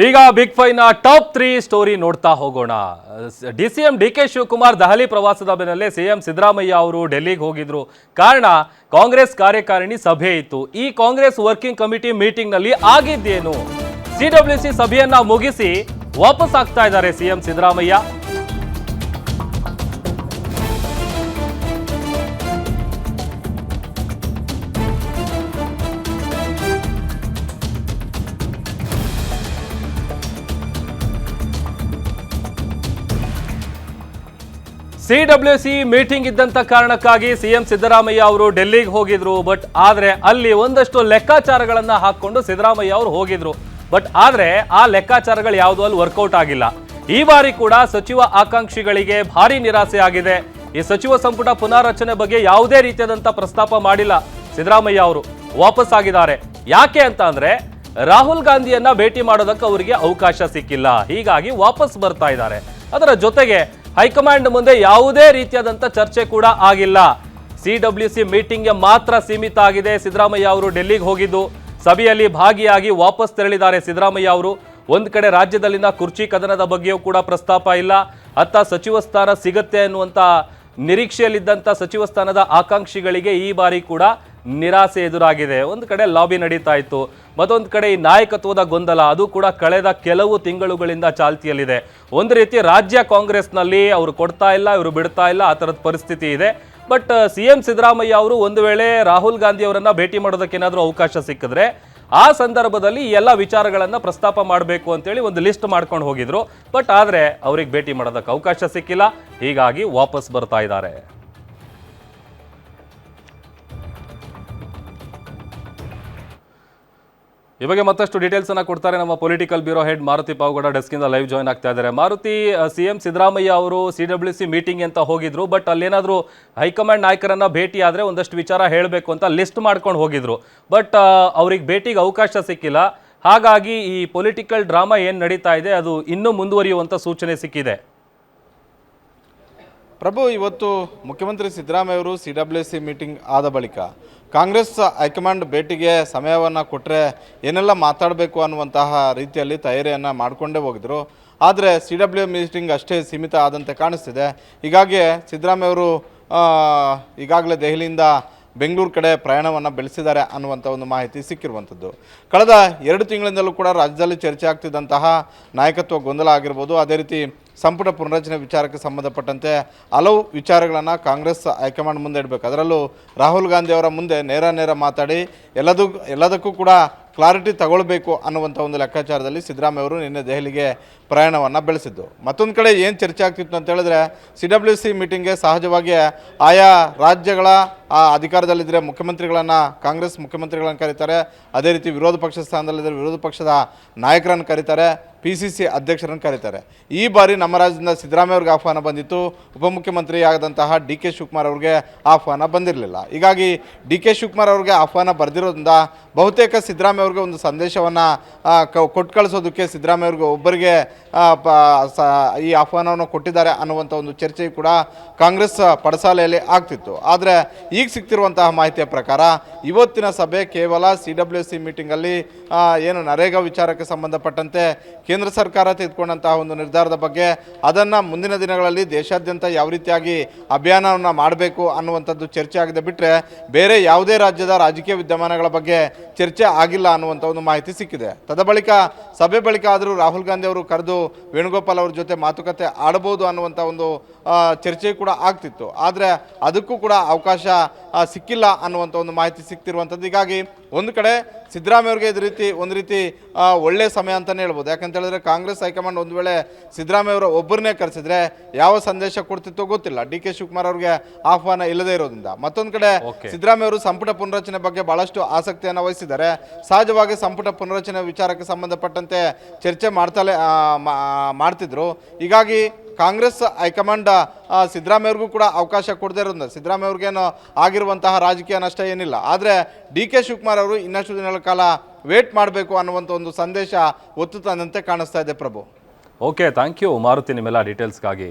ಈಗ big fine top 3 story ನೋಡ್ತಾ ಹೋಗೋಣ. ಡಿಸಿಎಂ ಡಿಕೆ ಶಿವಕುಮಾರ್ ದೆಹಲಿ ಪ್ರವಾಸದ ಬೆನ್ನಲ್ಲೇ ಸಿಎಂ ಸಿದ್ದರಾಮಯ್ಯ ಅವರು ಡೆಲ್ಲಿಗೆ ಹೋಗಿದ್ರು. ಕಾರಣ ಕಾಂಗ್ರೆಸ್ ಕಾರ್ಯಕಾರಿಣಿ ಸಭೆ ಇತ್ತು. ಈ ಕಾಂಗ್ರೆಸ್ ವರ್ಕಿಂಗ್ ಕಮಿಟಿ ಮೀಟಿಂಗ್ ನಲ್ಲಿ ಆಗಿದ್ದೇನು? ಸಿಡಬ್ಲ್ಯೂಸಿ ಸಭೆಯನ್ನ ಮುಗಿಸಿ ವಾಪಸ್ ಆಗ್ತಾ ಇದ್ದಾರೆ ಸಿಎಂ ಸಿದ್ದರಾಮಯ್ಯ. ಸಿಡಬ್ಲ್ಯೂಸಿ ಮೀಟಿಂಗ್ ಇದ್ದಂತ ಕಾರಣಕ್ಕಾಗಿ ಸಿಎಂ ಸಿದ್ದರಾಮಯ್ಯ ಅವರು ಡೆಲ್ಲಿಗೆ ಹೋಗಿದ್ರು. ಆದ್ರೆ ಅಲ್ಲಿ ಒಂದಷ್ಟು ಲೆಕ್ಕಾಚಾರಗಳನ್ನ ಹಾಕೊಂಡು ಸಿದ್ದರಾಮಯ್ಯ ಅವರು ಹೋಗಿದ್ರು. ಆದ್ರೆ ಆ ಲೆಕ್ಕಾಚಾರಗಳು ಯಾವುದು ಅಲ್ಲಿ ವರ್ಕೌಟ್ ಆಗಿಲ್ಲ. ಈ ಬಾರಿ ಕೂಡ ಸಚಿವ ಆಕಾಂಕ್ಷಿಗಳಿಗೆ ಭಾರಿ ನಿರಾಸೆ ಆಗಿದೆ. ಈ ಸಚಿವ ಸಂಪುಟ ಪುನಾರಚನೆ ಬಗ್ಗೆ ಯಾವುದೇ ರೀತಿಯಾದಂತ ಪ್ರಸ್ತಾಪ ಮಾಡಿಲ್ಲ ಸಿದ್ದರಾಮಯ್ಯ ಅವರು. ವಾಪಸ್ ಆಗಿದ್ದಾರೆ. ಯಾಕೆ ಅಂತ ಅಂದ್ರೆ ರಾಹುಲ್ ಗಾಂಧಿಯನ್ನ ಭೇಟಿ ಮಾಡೋದಕ್ಕೆ ಅವರಿಗೆ ಅವಕಾಶ ಸಿಕ್ಕಿಲ್ಲ. ಹೀಗಾಗಿ ವಾಪಸ್ ಬರ್ತಾ ಇದ್ದಾರೆ. ಅದರ ಜೊತೆಗೆ ಹೈಕಮಾಂಡ್ ಮುಂದೆ ಯಾವುದೇ ರೀತಿಯಾದಂತ ಚರ್ಚೆ ಕೂಡ ಆಗಿಲ್ಲ. ಸಿಡಬ್ಲ್ಯೂಸಿ ಮೀಟಿಂಗ್ಗೆ ಮಾತ್ರ ಸೀಮಿತ ಆಗಿದೆ. ಸಿದ್ದರಾಮಯ್ಯ ಅವರು ಡೆಲ್ಲಿಗೆ ಹೋಗಿದ್ದು ಸಭೆಯಲ್ಲಿ ಭಾಗಿಯಾಗಿ ವಾಪಸ್ ತೆರಳಿದ್ದಾರೆ ಸಿದ್ದರಾಮಯ್ಯ ಅವರು. ಒಂದ್ ಕಡೆ ರಾಜ್ಯದಲ್ಲಿನ ಕುರ್ಚಿ ಕದನದ ಬಗ್ಗೆಯೂ ಕೂಡ ಪ್ರಸ್ತಾಪ ಇಲ್ಲ. ಅತ್ತ ಸಚಿವ ಸ್ಥಾನ ಸಿಗತ್ತೆ ಅನ್ನುವಂತ ನಿರೀಕ್ಷೆಯಲ್ಲಿದ್ದಂಥ ಸಚಿವ ಸ್ಥಾನದ ಆಕಾಂಕ್ಷಿಗಳಿಗೆ ಈ ಬಾರಿ ಕೂಡ ನಿರಾಸೆ ಎದುರಾಗಿದೆ. ಒಂದು ಕಡೆ ಲಾಬಿ ನಡೀತಾ ಇತ್ತು, ಮತ್ತೊಂದು ಕಡೆ ಈ ನಾಯಕತ್ವದ ಗೊಂದಲ ಅದು ಕೂಡ ಕಳೆದ ಕೆಲವು ತಿಂಗಳುಗಳಿಂದ ಚಾಲ್ತಿಯಲ್ಲಿದೆ. ಒಂದು ರೀತಿ ರಾಜ್ಯ ಕಾಂಗ್ರೆಸ್ನಲ್ಲಿ ಅವರು ಕೊಡ್ತಾ ಇಲ್ಲ, ಇವರು ಬಿಡ್ತಾ ಇಲ್ಲ, ಆ ಥರದ ಪರಿಸ್ಥಿತಿ ಇದೆ. ಸಿಎಂ ಸಿದ್ದರಾಮಯ್ಯ ಅವರು ಒಂದು ವೇಳೆ ರಾಹುಲ್ ಗಾಂಧಿ ಅವರನ್ನ ಭೇಟಿ ಮಾಡೋದಕ್ಕೆ ಏನಾದರೂ ಅವಕಾಶ ಸಿಕ್ಕಿದ್ರೆ ಆ ಸಂದರ್ಭದಲ್ಲಿ ಈ ಎಲ್ಲ ವಿಚಾರಗಳನ್ನ ಪ್ರಸ್ತಾಪ ಮಾಡಬೇಕು ಅಂತೇಳಿ ಒಂದು ಲಿಸ್ಟ್ ಮಾಡ್ಕೊಂಡು ಹೋಗಿದ್ರು. ಆದ್ರೆ ಅವ್ರಿಗೆ ಭೇಟಿ ಮಾಡೋದಕ್ಕೆ ಅವಕಾಶ ಸಿಕ್ಕಿಲ್ಲ. ಹೀಗಾಗಿ ವಾಪಸ್ ಬರ್ತಾ ಇದ್ದಾರೆ. ಈ ಬಗ್ಗೆ ಮತ್ತಷ್ಟು ಡೀಟೇಲ್ಸ್ ಅನ್ನ ಕೊಡ್ತಾರೆ ನಮ್ಮ political bureau head Maruti Pavagowda. Desk ಇಂದ ಲೈವ್ ಜಾಯ್ನ್ ಆಗ್ತಾ ಇದ್ದಾರೆ. ಮಾರುತಿ, ಸಿಎಂ ಸಿದ್ದರಾಮಯ್ಯ ಅವರು ಸಿಡಬ್ಲ್ಯೂಸಿ ಮೀಟಿಂಗ್ ಅಂತ ಹೋಗಿದ್ರು. ಅಲ್ಲೇನಾದ್ರೂ ಹೈಕಮಾಂಡ್ ನಾಯಕರನ್ನ ಭೇಟಿ ಆದ್ರೆ ಒಂದಷ್ಟು ವಿಚಾರ ಹೇಳಬೇಕು ಅಂತ ಲಿಸ್ಟ್ ಮಾಡ್ಕೊಂಡು ಹೋಗಿದ್ರು. ಅವ್ರಿಗೆ ಭೇಟಿಗೆ ಅವಕಾಶ ಸಿಕ್ಕಿಲ್ಲ. ಹಾಗಾಗಿ ಈ ಪೊಲಿಟಿಕಲ್ ಡ್ರಾಮಾ ಏನ್ ನಡೀತಾ ಇದೆ ಅದು ಇನ್ನೂ ಮುಂದುವರಿಯುವಂತ ಸೂಚನೆ ಸಿಕ್ಕಿದೆ. ಪ್ರಭು, ಇವತ್ತು ಮುಖ್ಯಮಂತ್ರಿ ಸಿದ್ದರಾಮಯ್ಯ ಅವರು ಸಿಡಬ್ಲ್ಯೂಸಿ ಮೀಟಿಂಗ್ ಆದ ಬಳಿಕ ಕಾಂಗ್ರೆಸ್ ಹೈಕಮಾಂಡ್ ಭೇಟಿಗೆ ಸಮಯವನ್ನು ಕೊಟ್ಟರೆ ಏನೆಲ್ಲ ಮಾತಾಡಬೇಕು ಅನ್ನುವಂತಹ ರೀತಿಯಲ್ಲಿ ತಯಾರಿಯನ್ನು ಮಾಡಿಕೊಂಡೇ ಹೋಗಿದ್ರು. ಆದರೆ ಸಿಡಬ್ಲ್ಯೂ ಮೀಟಿಂಗ್ ಅಷ್ಟೇ ಸೀಮಿತ ಆದಂತೆ ಕಾಣಿಸ್ತಿದೆ. ಹೀಗಾಗಿ ಸಿದ್ದರಾಮಯ್ಯ ಅವರು ಈಗಾಗಲೇ ದೆಹಲಿಯಿಂದ ಬೆಂಗಳೂರು ಕಡೆ ಪ್ರಯಾಣವನ್ನು ಬೆಳೆಸಿದ್ದಾರೆ ಅನ್ನುವಂಥ ಒಂದು ಮಾಹಿತಿ ಸಿಕ್ಕಿರುವಂಥದ್ದು. ಕಳೆದ 2 ತಿಂಗಳಿಂದಲೂ ಕೂಡ ರಾಜ್ಯದಲ್ಲಿ ಚರ್ಚೆ ಆಗ್ತಿದ್ದಂತಹ ನಾಯಕತ್ವ ಗೊಂದಲ ಆಗಿರ್ಬೋದು, ಅದೇ ರೀತಿ ಸಂಪುಟ ಪುನರಚನೆ ವಿಚಾರಕ್ಕೆ ಸಂಬಂಧಪಟ್ಟಂತೆ ಹಲವು ವಿಚಾರಗಳನ್ನು ಕಾಂಗ್ರೆಸ್ ಹೈಕಮಾಂಡ್ ಮುಂದೆ ಇಡಬೇಕು. ಅದರಲ್ಲೂ ರಾಹುಲ್ ಗಾಂಧಿ ಅವರ ಮುಂದೆ ನೇರ ಮಾತಾಡಿ ಎಲ್ಲದಕ್ಕೂ ಕೂಡ ಕ್ಲಾರಿಟಿ ತಗೊಳ್ಬೇಕು ಅನ್ನುವಂಥ ಒಂದು ಲೆಕ್ಕಾಚಾರದಲ್ಲಿ ಸಿದ್ದರಾಮಯ್ಯ ಅವರು ನಿನ್ನೆ ದೆಹಲಿಗೆ ಪ್ರಯಾಣವನ್ನು ಬೆಳೆಸಿದ್ದು. ಮತ್ತೊಂದು ಕಡೆ ಏನು ಚರ್ಚೆ ಆಗ್ತಿತ್ತು ಅಂತ ಹೇಳಿದ್ರೆ ಸಿಡಬ್ಲ್ಯೂಸಿ ಮೀಟಿಂಗ್ಗೆ ಸಹಜವಾಗಿ ಆಯಾ ರಾಜ್ಯಗಳ ಅಧಿಕಾರದಲ್ಲಿದ್ದರೆ ಮುಖ್ಯಮಂತ್ರಿಗಳನ್ನು ಕಾಂಗ್ರೆಸ್ ಮುಖ್ಯಮಂತ್ರಿಗಳನ್ನು ಕರೀತಾರೆ. ಅದೇ ರೀತಿ ವಿರೋಧ ಪಕ್ಷ ಸ್ಥಾನದಲ್ಲಿದ್ದರೆ ವಿರೋಧ ಪಕ್ಷದ ನಾಯಕರನ್ನು ಕರೀತಾರೆ, PCC ಅಧ್ಯಕ್ಷರನ್ನು ಕರೀತಾರೆ. ಈ ಬಾರಿ ನಮ್ಮ ರಾಜ್ಯದಿಂದ ಸಿದ್ದರಾಮಯ್ಯ ಅವ್ರಿಗೆ ಆಹ್ವಾನ ಬಂದಿತ್ತು. ಉಪಮುಖ್ಯಮಂತ್ರಿ ಆದಂತಹ DK ಶಿವಕುಮಾರ್ ಅವ್ರಿಗೆ ಆಹ್ವಾನ ಬಂದಿರಲಿಲ್ಲ. ಹೀಗಾಗಿ DK ಶಿವಕುಮಾರ್ ಅವ್ರಿಗೆ ಆಹ್ವಾನ ಬರೆದಿರೋದ್ರಿಂದ ಬಹುತೇಕ ಸಿದ್ದರಾಮಯ್ಯ ಅವ್ರಿಗೆ ಒಂದು ಸಂದೇಶವನ್ನು ಕೊಟ್ಟು ಕಳಿಸೋದಕ್ಕೆ ಸಿದ್ದರಾಮಯ್ಯ ಅವ್ರಿಗೆ ಒಬ್ಬರಿಗೆ ಈ ಆಹ್ವಾನವನ್ನು ಕೊಟ್ಟಿದ್ದಾರೆ ಅನ್ನುವಂಥ ಒಂದು ಚರ್ಚೆ ಕೂಡ ಕಾಂಗ್ರೆಸ್ ಪಡಸಾಲೆಯಲ್ಲಿ ಆಗ್ತಿತ್ತು. ಆದರೆ ಈಗ ಸಿಗ್ತಿರುವಂತಹ ಮಾಹಿತಿಯ ಪ್ರಕಾರ ಇವತ್ತಿನ ಸಭೆ ಕೇವಲ ಸಿಡಬ್ಲ್ಯೂಸಿ ಮೀಟಿಂಗಲ್ಲಿ ಏನು ನರೇಗಾ ವಿಚಾರಕ್ಕೆ ಸಂಬಂಧಪಟ್ಟಂತೆ ಕೇಂದ್ರ ಸರ್ಕಾರ ತೆಗೆದುಕೊಂಡಂತಹ ಒಂದು ನಿರ್ಧಾರದ ಬಗ್ಗೆ ಅದನ್ನು ಮುಂದಿನ ದಿನಗಳಲ್ಲಿ ದೇಶಾದ್ಯಂತ ಯಾವ ರೀತಿಯಾಗಿ ಅಭಿಯಾನವನ್ನು ಮಾಡಬೇಕು ಅನ್ನುವಂಥದ್ದು ಚರ್ಚೆ ಆಗದೆ ಬಿಟ್ಟರೆ ಬೇರೆ ಯಾವುದೇ ರಾಜ್ಯದ ರಾಜಕೀಯ ವಿದ್ಯಮಾನಗಳ ಬಗ್ಗೆ ಚರ್ಚೆ ಆಗಿಲ್ಲ ಅನ್ನುವಂಥ ಒಂದು ಮಾಹಿತಿ ಸಿಕ್ಕಿದೆ. ತದಬಳಿಕ ಸಭೆ ಬಳಿಕ ಆದರೂ ರಾಹುಲ್ ಗಾಂಧಿ ಅವರು ಕರೆದು ವೇಣುಗೋಪಾಲ್ ಅವ್ರ ಜೊತೆ ಮಾತುಕತೆ ಆಡಬಹುದು ಅನ್ನುವಂಥ ಒಂದು ಚರ್ಚೆ ಕೂಡ ಆಗ್ತಿತ್ತು. ಆದರೆ ಅದಕ್ಕೂ ಕೂಡ ಅವಕಾಶ ಸಿಕ್ಕಿಲ್ಲ ಅನ್ನುವಂಥ ಒಂದು ಮಾಹಿತಿ ಸಿಗ್ತಿರುವಂಥದ್ದು. ಹೀಗಾಗಿ ಒಂದು ಕಡೆ ಸಿದ್ದರಾಮಯ್ಯ ಅವ್ರಿಗೆ ಒಂದು ರೀತಿ ಒಳ್ಳೆಯ ಸಮಯ ಅಂತಲೇ ಹೇಳ್ಬೋದು. ಯಾಕಂತ ಹೇಳಿದ್ರೆ ಕಾಂಗ್ರೆಸ್ ಹೈಕಮಾಂಡ್ ಒಂದು ವೇಳೆ ಸಿದ್ದರಾಮಯ್ಯ ಅವರ ಒಬ್ಬರನ್ನೇ ಕರೆಸಿದ್ರೆ ಯಾವ ಸಂದೇಶ ಕೊಡ್ತಿತ್ತೋ ಗೊತ್ತಿಲ್ಲ. DK ಶಿವಕುಮಾರ್ ಅವ್ರಿಗೆ ಆಹ್ವಾನ ಇಲ್ಲದೇ ಇರೋದ್ರಿಂದ. ಮತ್ತೊಂದು ಕಡೆ ಸಿದ್ದರಾಮಯ್ಯ ಅವರು ಸಂಪುಟ ಪುನರಚನೆ ಬಗ್ಗೆ ಬಹಳಷ್ಟು ಆಸಕ್ತಿಯನ್ನು ವಹಿಸಿದ್ದಾರೆ. ಸಹಜವಾಗಿ ಸಂಪುಟ ಪುನರಚನೆ ವಿಚಾರಕ್ಕೆ ಸಂಬಂಧಪಟ್ಟಂತೆ ಚರ್ಚೆ ಮಾಡ್ತಿದ್ರು. ಹೀಗಾಗಿ ಕಾಂಗ್ರೆಸ್ ಹೈಕಮಾಂಡ್ ಸಿದ್ದರಾಮಯ್ಯ ಅವ್ರಿಗೂ ಕೂಡ ಅವಕಾಶ ಕೊಡದೇ ಇರೋದ್ರಿಂದ ಸಿದ್ದರಾಮಯ್ಯ ಅವ್ರಿಗೇನು ಆಗಿರುವಂತಹ ರಾಜಕೀಯ ನಷ್ಟ ಏನಿಲ್ಲ. ಆದರೆ DK ಶಿವಕುಮಾರ್ ಅವರು ಇನ್ನಷ್ಟು ದಿನಗಳ ಕಾಲ ವೇಟ್ ಮಾಡಬೇಕು ಅನ್ನುವಂಥ ಒಂದು ಸಂದೇಶ ಒತ್ತು ತಂದಂತೆ ಕಾಣಿಸ್ತಾ ಇದೆ. ಪ್ರಭು, ಓಕೆ, ಥ್ಯಾಂಕ್ ಯು ಮಾರುತಿ ನಿಮ್ಮೆಲ್ಲ ಡೀಟೇಲ್ಸ್ಗಾಗಿ.